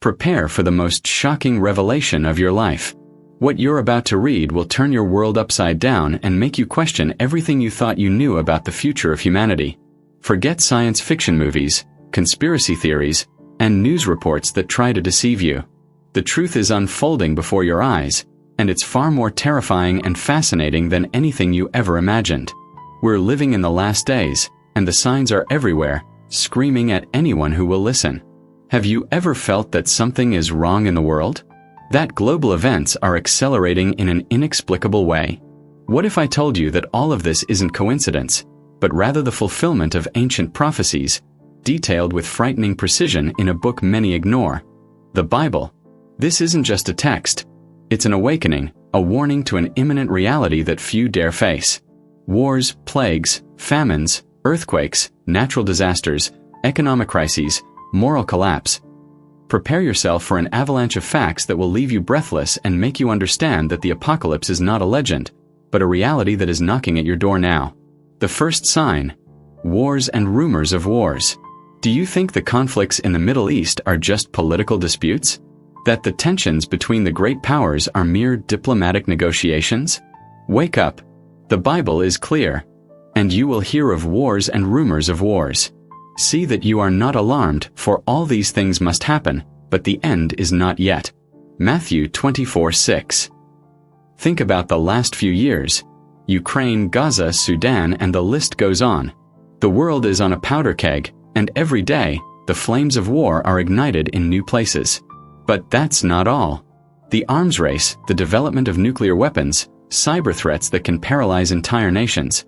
Prepare for the most shocking revelation of your life. What you're about to read will turn your world upside down and make you question everything you thought you knew about the future of humanity. Forget science fiction movies, conspiracy theories, and news reports that try to deceive you. The truth is unfolding before your eyes, and it's far more terrifying and fascinating than anything you ever imagined. We're living in the last days, and the signs are everywhere, screaming at anyone who will listen. Have you ever felt that something is wrong in the world? That global events are accelerating in an inexplicable way? What if I told you that all of this isn't coincidence, but rather the fulfillment of ancient prophecies, detailed with frightening precision in a book many ignore, the Bible? This isn't just a text. It's an awakening, a warning to an imminent reality that few dare face. Wars, plagues, famines, earthquakes, natural disasters, economic crises, moral collapse. Prepare yourself for an avalanche of facts that will leave you breathless and make you understand that the apocalypse is not a legend, but a reality that is knocking at your door now. The first sign: wars and rumors of wars. Do you think the conflicts in the Middle East are just political disputes? That the tensions between the great powers are mere diplomatic negotiations? Wake up. The Bible is clear, and you will hear of wars and rumors of wars. See that you are not alarmed, for all these things must happen, but the end is not yet. Matthew 24:6. Think about the last few years. Ukraine, Gaza, Sudan, and the list goes on. The world is on a powder keg, and every day, the flames of war are ignited in new places. But that's not all. The arms race, the development of nuclear weapons, cyber threats that can paralyze entire nations.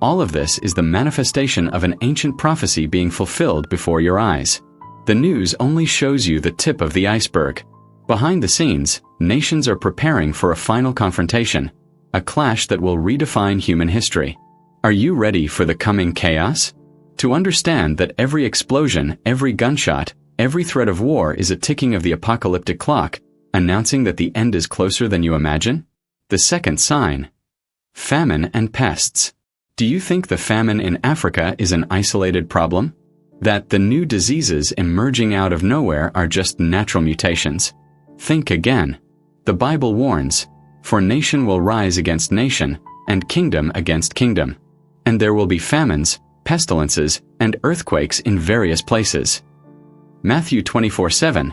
All of this is the manifestation of an ancient prophecy being fulfilled before your eyes. The news only shows you the tip of the iceberg. Behind the scenes, nations are preparing for a final confrontation, a clash that will redefine human history. Are you ready for the coming chaos? To understand that every explosion, every gunshot, every threat of war is a ticking of the apocalyptic clock, announcing that the end is closer than you imagine? The second sign: famine and pests. Do you think the famine in Africa is an isolated problem? That the new diseases emerging out of nowhere are just natural mutations? Think again. The Bible warns, "For nation will rise against nation, and kingdom against kingdom. And there will be famines, pestilences, and earthquakes in various places." Matthew 24:7.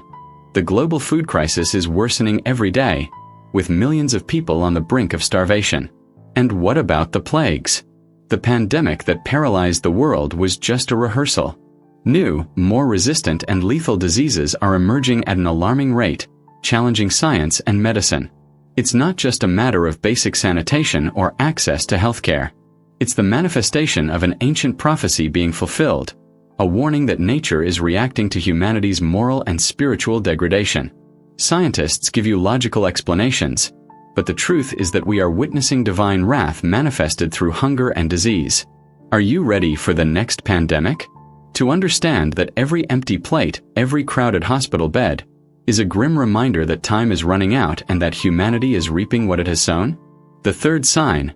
The global food crisis is worsening every day, with millions of people on the brink of starvation. And what about the plagues? The pandemic that paralyzed the world was just a rehearsal. New, more resistant and lethal diseases are emerging at an alarming rate, challenging science and medicine. It's not just a matter of basic sanitation or access to healthcare. It's the manifestation of an ancient prophecy being fulfilled, a warning that nature is reacting to humanity's moral and spiritual degradation. Scientists give you logical explanations, but the truth is that we are witnessing divine wrath manifested through hunger and disease. Are you ready for the next pandemic? To understand that every empty plate, every crowded hospital bed, is a grim reminder that time is running out and that humanity is reaping what it has sown? The third sign: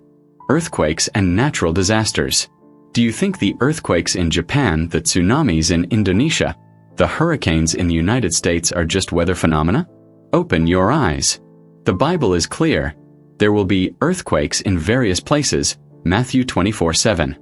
earthquakes and natural disasters. Do you think the earthquakes in Japan, the tsunamis in Indonesia, the hurricanes in the United States are just weather phenomena? Open your eyes. The Bible is clear. There will be earthquakes in various places, Matthew 24:7.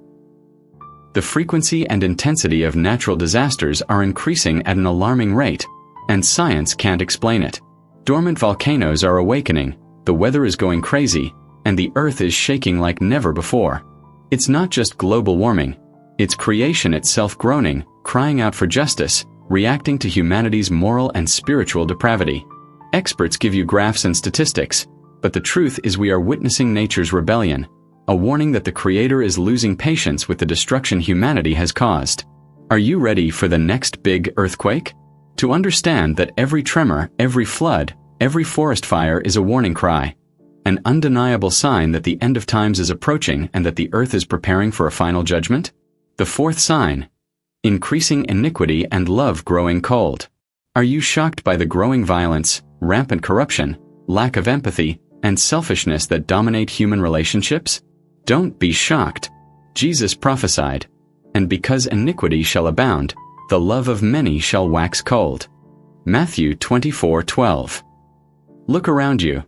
The frequency and intensity of natural disasters are increasing at an alarming rate, and science can't explain it. Dormant volcanoes are awakening, the weather is going crazy, and the earth is shaking like never before. It's not just global warming, it's creation itself groaning, crying out for justice, reacting to humanity's moral and spiritual depravity. Experts give you graphs and statistics, but the truth is we are witnessing nature's rebellion, a warning that the Creator is losing patience with the destruction humanity has caused. Are you ready for the next big earthquake? To understand that every tremor, every flood, every forest fire is a warning cry, an undeniable sign that the end of times is approaching and that the earth is preparing for a final judgment? The fourth sign: increasing iniquity and love growing cold. Are you shocked by the growing violence, rampant corruption, lack of empathy, and selfishness that dominate human relationships? Don't be shocked. Jesus prophesied, "And because iniquity shall abound, the love of many shall wax cold." Matthew 24:12. Look around you.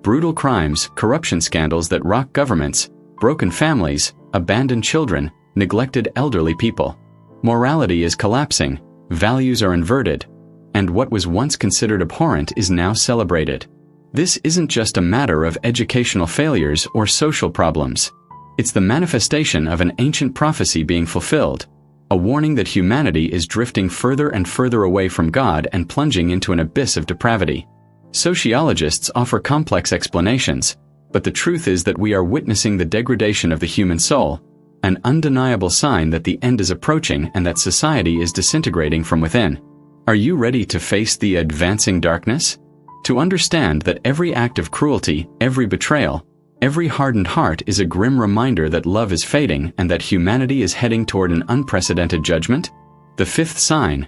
Brutal crimes, corruption scandals that rock governments, broken families, abandoned children, neglected elderly people. Morality is collapsing, values are inverted, and what was once considered abhorrent is now celebrated. This isn't just a matter of educational failures or social problems. It's the manifestation of an ancient prophecy being fulfilled, a warning that humanity is drifting further and further away from God and plunging into an abyss of depravity. Sociologists offer complex explanations, but the truth is that we are witnessing the degradation of the human soul, an undeniable sign that the end is approaching and that society is disintegrating from within. Are you ready to face the advancing darkness? To understand that every act of cruelty, every betrayal, every hardened heart is a grim reminder that love is fading and that humanity is heading toward an unprecedented judgment? The fifth sign: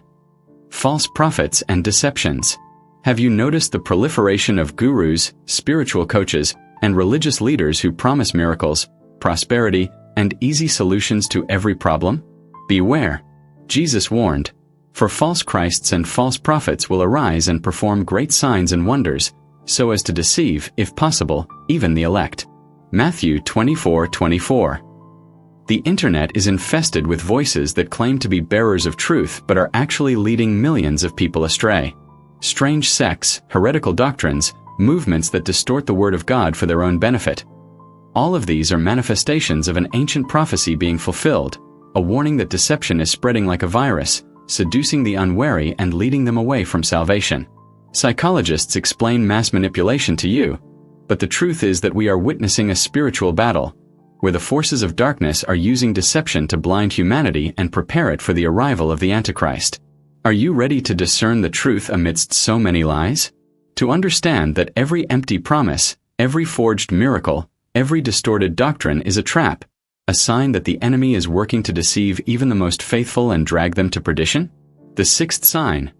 false prophets and deceptions. Have you noticed the proliferation of gurus, spiritual coaches, and religious leaders who promise miracles, prosperity, and easy solutions to every problem? Beware. Jesus warned, "For false Christs and false prophets will arise and perform great signs and wonders, so as to deceive, if possible, even the elect." Matthew 24:24. The internet is infested with voices that claim to be bearers of truth but are actually leading millions of people astray. Strange sects, heretical doctrines, movements that distort the Word of God for their own benefit. All of these are manifestations of an ancient prophecy being fulfilled, a warning that deception is spreading like a virus, seducing the unwary and leading them away from salvation. Psychologists explain mass manipulation to you, but the truth is that we are witnessing a spiritual battle, where the forces of darkness are using deception to blind humanity and prepare it for the arrival of the Antichrist. Are you ready to discern the truth amidst so many lies? To understand that every empty promise, every forged miracle, every distorted doctrine is a trap, a sign that the enemy is working to deceive even the most faithful and drag them to perdition? The sixth sign: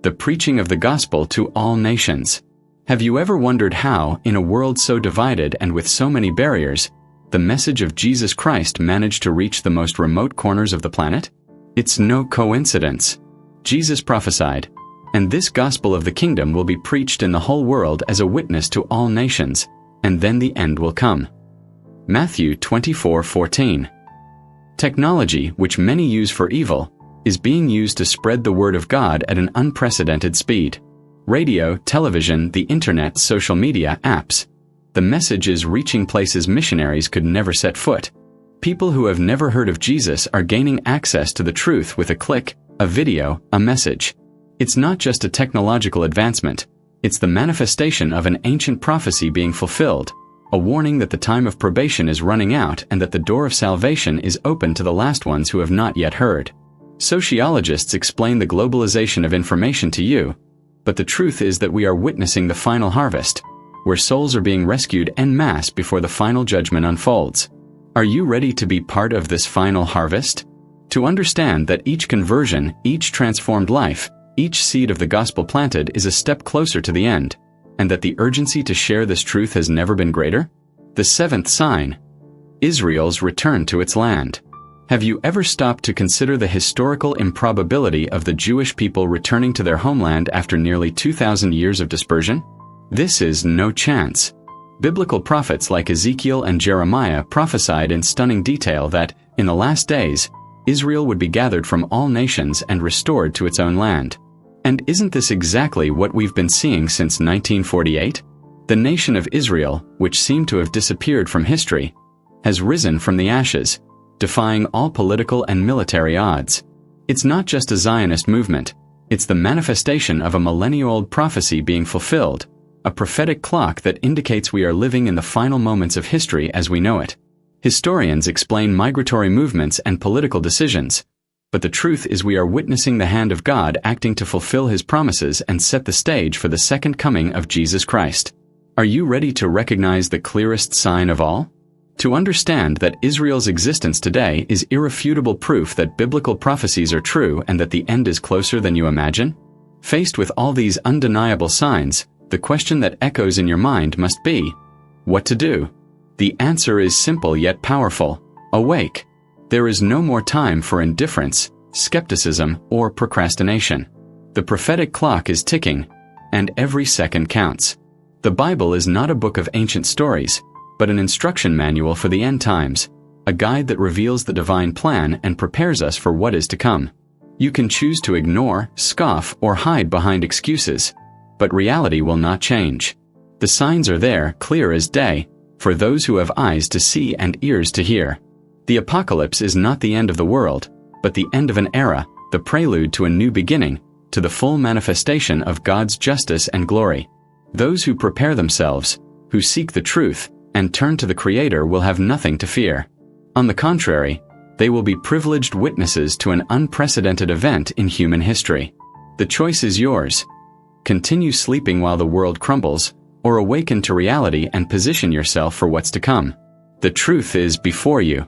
the preaching of the gospel to all nations. Have you ever wondered how, in a world so divided and with so many barriers, the message of Jesus Christ managed to reach the most remote corners of the planet? It's no coincidence. Jesus prophesied, "And this gospel of the kingdom will be preached in the whole world as a witness to all nations, and then the end will come." Matthew 24:14. Technology, which many use for evil, is being used to spread the word of God at an unprecedented speed. Radio, television, the internet, social media, apps. The message is reaching places missionaries could never set foot. People who have never heard of Jesus are gaining access to the truth with a click, a video, a message. It's not just a technological advancement. It's the manifestation of an ancient prophecy being fulfilled, a warning that the time of probation is running out and that the door of salvation is open to the last ones who have not yet heard. Sociologists explain the globalization of information to you, but the truth is that we are witnessing the final harvest, where souls are being rescued en masse before the final judgment unfolds. Are you ready to be part of this final harvest? To understand that each conversion, each transformed life, each seed of the gospel planted is a step closer to the end, and that the urgency to share this truth has never been greater? The seventh sign: Israel's return to its land. Have you ever stopped to consider the historical improbability of the Jewish people returning to their homeland after nearly 2,000 years of dispersion? This is no chance. Biblical prophets like Ezekiel and Jeremiah prophesied in stunning detail that, in the last days, Israel would be gathered from all nations and restored to its own land. And isn't this exactly what we've been seeing since 1948? The nation of Israel, which seemed to have disappeared from history, has risen from the ashes, defying all political and military odds. It's not just a Zionist movement, it's the manifestation of a millennia-old prophecy being fulfilled, a prophetic clock that indicates we are living in the final moments of history as we know it. Historians explain migratory movements and political decisions, but the truth is we are witnessing the hand of God acting to fulfill His promises and set the stage for the second coming of Jesus Christ. Are you ready to recognize the clearest sign of all? To understand that Israel's existence today is irrefutable proof that biblical prophecies are true and that the end is closer than you imagine? Faced with all these undeniable signs, the question that echoes in your mind must be, what to do? The answer is simple yet powerful: awake. There is no more time for indifference, skepticism, or procrastination. The prophetic clock is ticking, and every second counts. The Bible is not a book of ancient stories, but an instruction manual for the end times, a guide that reveals the divine plan and prepares us for what is to come. You can choose to ignore, scoff, or hide behind excuses, but reality will not change. The signs are there, clear as day, for those who have eyes to see and ears to hear. The apocalypse is not the end of the world, but the end of an era, the prelude to a new beginning, to the full manifestation of God's justice and glory. Those who prepare themselves, who seek the truth, and turn to the Creator will have nothing to fear. On the contrary, they will be privileged witnesses to an unprecedented event in human history. The choice is yours. Continue sleeping while the world crumbles, or awaken to reality and position yourself for what's to come. The truth is before you.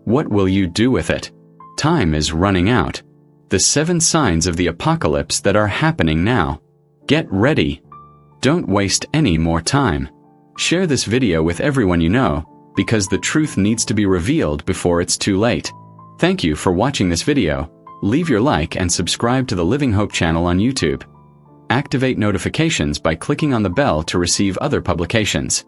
What will you do with it? Time is running out. The 7 signs of the apocalypse that are happening now. Get ready. Don't waste any more time. Share this video with everyone you know, because the truth needs to be revealed before it's too late. Thank you for watching this video. Leave your like and subscribe to the Living Hope channel on YouTube. Activate notifications by clicking on the bell to receive other publications.